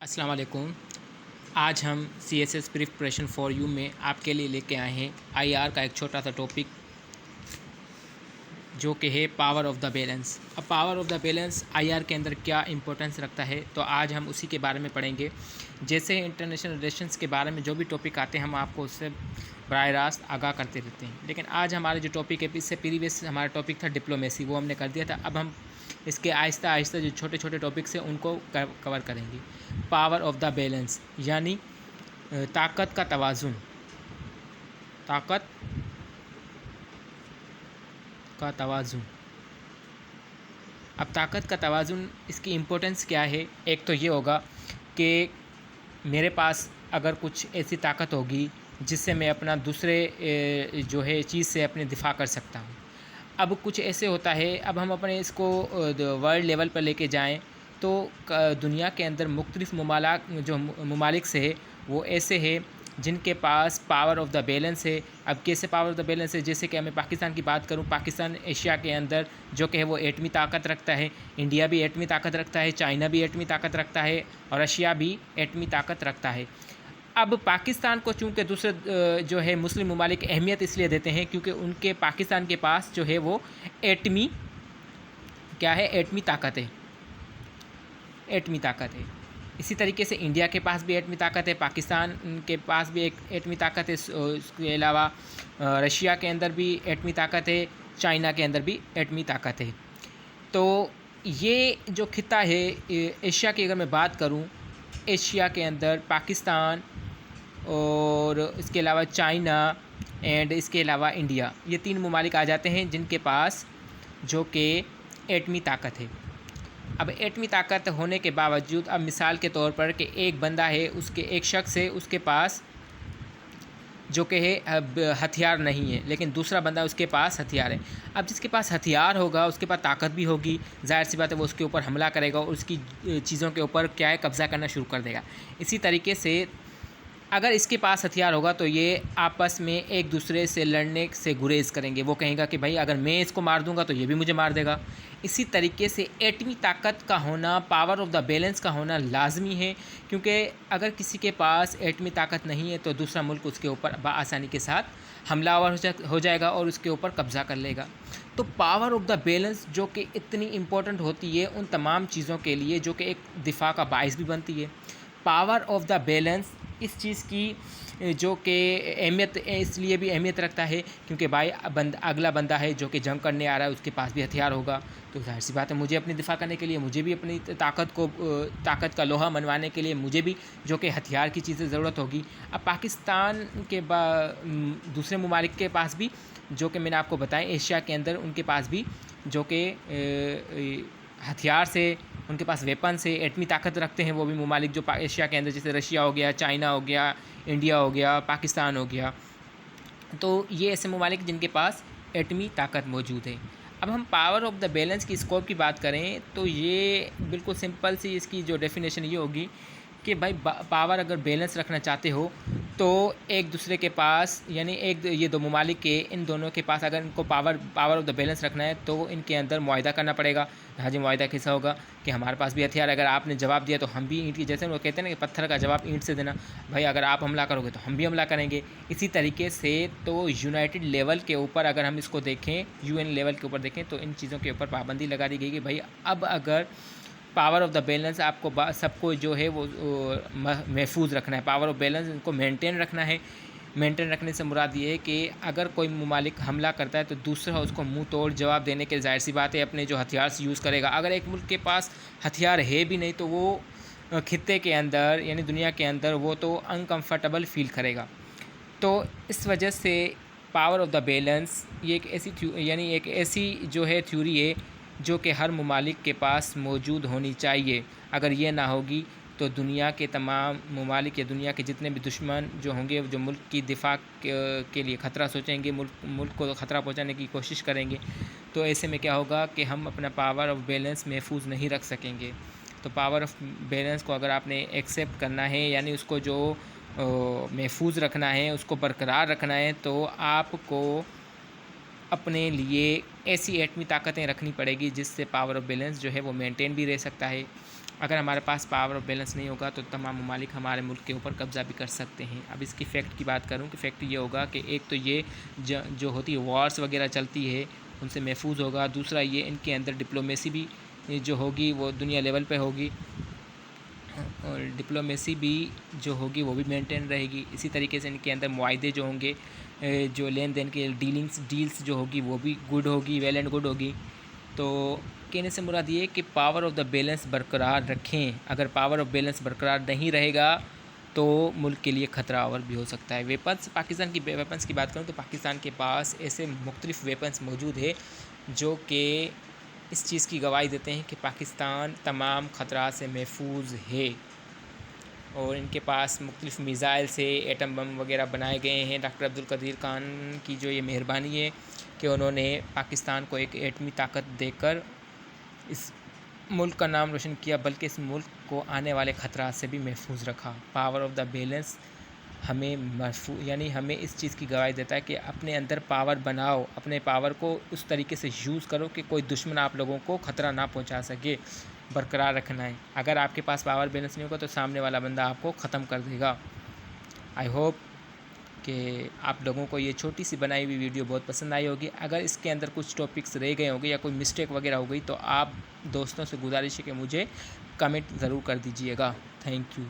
अस्सलाम वालेकुम। आज हम CSS प्रिपरेशन फॉर यू में आपके लिए लेके आए हैं IR का एक छोटा सा टॉपिक जो कि है पावर ऑफ़ द बैलेंस। अब power of the balance IR के अंदर क्या इंपॉर्टेंस रखता है, तो आज हम उसी के बारे में पढ़ेंगे। जैसे इंटरनेशनल रिलेशंस के बारे में जो भी टॉपिक आते हैं हम आपको उससे बराह रास्त आगाह करते रहते हैं। लेकिन आज हमारा जो टॉपिक है, इससे प्रीवियस हमारा टॉपिक था डिप्लोमेसी, वो हमने कर दिया था। अब हम इसके आहिस्ता आहिस्ता जो छोटे छोटे टॉपिक्स हैं उनको कवर करेंगे। पावर ऑफ़ द बैलेंस यानी ताकत का तवाज़ुन, ताकत का तवाज़ुन। अब ताकत का तवाज़ुन, इसकी इम्पोर्टेंस क्या है? एक तो ये होगा कि मेरे पास अगर कुछ ऐसी ताकत होगी जिससे मैं अपना दूसरे जो है चीज़ से अपने दिफा कर सकता हूँ। अब कुछ ऐसे होता है, अब हम अपने इसको वर्ल्ड लेवल पर लेके जाएं तो दुनिया के अंदर मुख्तलिफ ममालिक से है वो ऐसे है जिनके पास पावर ऑफ़ द बैलेंस है। अब कैसे पावर ऑफ़ द बैलेंस है? जैसे कि मैं पाकिस्तान की बात करूं, पाकिस्तान एशिया के अंदर जो कि है वो एटमी ताकत रखता है। इंडिया भी एटमी ताकत रखता है, चाइना भी एटमी ताकत रखता है और रशिया भी एटमी ताकत रखता है। अब पाकिस्तान को चूँकि दूसरे जो है मुस्लिम ममालिक अहमियत इसलिए देते हैं क्योंकि उनके पाकिस्तान के पास जो है वो एटमी क्या है, एटमी ताकत है, एटमी ताकत है। इसी तरीके से इंडिया के पास भी एटमी ताकत है, पाकिस्तान के पास भी एक एटमी ताकत है, उसके अलावा रशिया के अंदर भी एटमी ताकत है, चाइना के अंदर भी एटमी ताकत है। तो ये जो खिता है एशिया की अगर मैं बात करूं, एशिया के अंदर पाकिस्तान और इसके अलावा चाइना एंड इसके अलावा इंडिया, ये तीन ममालिक आ जाते हैं जिनके पास जो कि एटमी ताकत है। अब एटमी ताकत होने के बावजूद, अब मिसाल के तौर पर कि एक बंदा है, उसके एक शख्स है, उसके पास जो कि है अब हथियार नहीं है, लेकिन दूसरा बंदा उसके पास हथियार है। अब जिसके पास हथियार होगा उसके पास ताकत भी होगी, ज़ाहिर सी बात है वो उसके ऊपर हमला करेगा और उसकी चीज़ों के ऊपर क्या है, कब्ज़ा करना शुरू कर देगा। इसी तरीके से अगर इसके पास हथियार होगा तो ये आपस में एक दूसरे से लड़ने से गुरेज करेंगे। वो कहेगा कि भाई अगर मैं इसको मार दूंगा तो ये भी मुझे मार देगा। इसी तरीके से एटमी ताकत का होना, पावर ऑफ़ द बैलेंस का होना लाजमी है, क्योंकि अगर किसी के पास एटमी ताकत नहीं है तो दूसरा मुल्क उसके ऊपर बआसानी के साथ हमलावर हो जाएगा और उसके ऊपर कब्ज़ा कर लेगा। तो पावर ऑफ़ द बैलेंस जो कि इतनी इम्पोर्टेंट होती है उन तमाम चीज़ों के लिए, जो कि एक दिफा का बाइस भी बनती है। पावर ऑफ़ द बैलेंस इस चीज़ की जो कि अहमियत इसलिए भी अहमियत रखता है क्योंकि भाई अगला बंदा है जो कि जंग करने आ रहा है, उसके पास भी हथियार होगा, तो ज़ाहिर सी बात है मुझे अपनी दिफा करने के लिए, मुझे भी अपनी ताकत का लोहा मनवाने के लिए मुझे भी जो कि हथियार की चीज़ें ज़रूरत होगी। अब पाकिस्तान के दूसरे ममालिक के पास भी जो कि मैंने आपको बताया एशिया के अंदर, उनके पास भी जो कि हथियार से, उनके पास वेपन से एटमी ताकत रखते हैं वो भी ममालिक जो एशिया के अंदर, जैसे रशिया हो गया, चाइना हो गया, इंडिया हो गया, पाकिस्तान हो गया। तो ये ऐसे ममालिक जिनके पास एटमी ताकत मौजूद है। अब हम पावर ऑफ़ द बैलेंस की स्कोप की बात करें तो ये बिल्कुल सिंपल सी इसकी जो डेफिनेशन ये होगी कि भाई पावर अगर बैलेंस रखना चाहते हो तो एक दूसरे के पास, यानी ये दो ममालिक के, इन दोनों के पास अगर इनको पावर ऑफ़ द बैलेंस रखना है तो इनके अंदर मुआहिदा करना पड़ेगा। हाँ जी, मुआहिदा कैसा होगा कि हमारे पास भी हथियार, अगर आपने जवाब दिया तो हम भी ईंट की, जैसे वो कहते हैं ना कि पत्थर का जवाब ईंट से देना, भाई अगर आप हमला करोगे तो हम भी हमला करेंगे। इसी तरीके से तो यूनाइटेड लेवल के ऊपर अगर हम इसको देखें, UN लेवल के ऊपर देखें, तो इन चीज़ों के ऊपर पाबंदी लगा दी गई कि भाई अब अगर पावर ऑफ़ द बैलेंस आपको सबको जो है वो महफूज रखना है, पावर ऑफ़ बैलेंस इनको मेंटेन रखना है। मेंटेन रखने से मुराद ये है कि अगर कोई ममालिक हमला करता है तो दूसरा उसको मुंह तोड़ जवाब देने के, ज़ाहिर सी बात है अपने जो हथियार से यूज़ करेगा। अगर एक मुल्क के पास हथियार है भी नहीं तो वो खित्ते के अंदर यानी दुनिया के अंदर वो तो अनकम्फर्टेबल फ़ील करेगा। तो इस वजह से पावर ऑफ़ द बैलेंस ये एक ऐसी जो है थ्योरी है जो कि हर ममालिक के पास मौजूद होनी चाहिए। अगर ये ना होगी तो दुनिया के तमाम ममालिक या दुनिया के जितने भी दुश्मन जो होंगे, जो मुल्क की दिफा के लिए ख़तरा सोचेंगे, मुल्क को ख़तरा पहुंचाने की कोशिश करेंगे, तो ऐसे में क्या होगा कि हम अपना पावर ऑफ़ बैलेंस महफूज नहीं रख सकेंगे। तो पावर ऑफ़ बैलेंस को अगर आपने एक्सेप्ट करना है, यानी उसको जो महफूज रखना है, उसको बरकरार रखना है, तो आपको अपने लिए ऐसी एटमी ताकतें रखनी पड़ेगी जिससे पावर ऑफ़ बैलेंस जो है वो मेंटेन भी रह सकता है। اگر ہمارے پاس پاور آف بیلنس نہیں ہوگا تو تمام ممالک ہمارے ملک کے اوپر قبضہ بھی کر سکتے ہیں. اب اس کی فیکٹ کی بات کروں کہ فیکٹ یہ ہوگا کہ ایک تو یہ جو ہوتی ہے وارس وغیرہ چلتی ہے ان سے محفوظ ہوگا. دوسرا یہ ان کے اندر ڈپلومیسی بھی جو ہوگی وہ دنیا لیول پہ ہوگی اور ڈپلومیسی بھی جو ہوگی وہ بھی مینٹین رہے گی. اسی طریقے سے ان کے اندر معاہدے جو ہوں گے جو لین دین کے ڈیلس جو ہوگی وہ بھی گڈ ہوگی, ویل اینڈ گڈ ہوگی. تو کہنے سے مراد یہ ہے کہ پاور آف دا بیلنس برقرار رکھیں. اگر پاور آف بیلنس برقرار نہیں رہے گا تو ملک کے لیے خطرہ اور بھی ہو سکتا ہے. پاکستان کی ویپنس کی بات کروں تو پاکستان کے پاس ایسے مختلف ویپنس موجود ہے جو کہ اس چیز کی گواہی دیتے ہیں کہ پاکستان تمام خطرات سے محفوظ ہے. اور ان کے پاس مختلف میزائلس ہے, ایٹم بم وغیرہ بنائے گئے ہیں. ڈاکٹر عبدالقدیر خان کی جو یہ مہربانی ہے کہ انہوں نے پاکستان کو ایک ایٹمی طاقت دے کر اس ملک کا نام روشن کیا, بلکہ اس ملک کو آنے والے خطرات سے بھی محفوظ رکھا. پاور آف دا بیلنس ہمیں یعنی ہمیں اس چیز کی گواہی دیتا ہے کہ اپنے اندر پاور بناؤ, اپنے پاور کو اس طریقے سے یوز کرو کہ کوئی دشمن آپ لوگوں کو خطرہ نہ پہنچا سکے. برقرار رکھنا ہے. اگر آپ کے پاس پاور بیلنس نہیں ہوگا تو سامنے والا بندہ آپ کو ختم کر دے گا. آئی ہوپ کہ آپ لوگوں کو یہ چھوٹی سی بنائی ہوئی ویڈیو بہت پسند آئی ہوگی. اگر اس کے اندر کچھ ٹاپکس رہ گئے ہوں گے یا کوئی مسٹیک وغیرہ ہو گئی تو آپ دوستوں سے گزارش ہے کہ مجھے کمنٹ ضرور کر دیجئے گا. Thank you.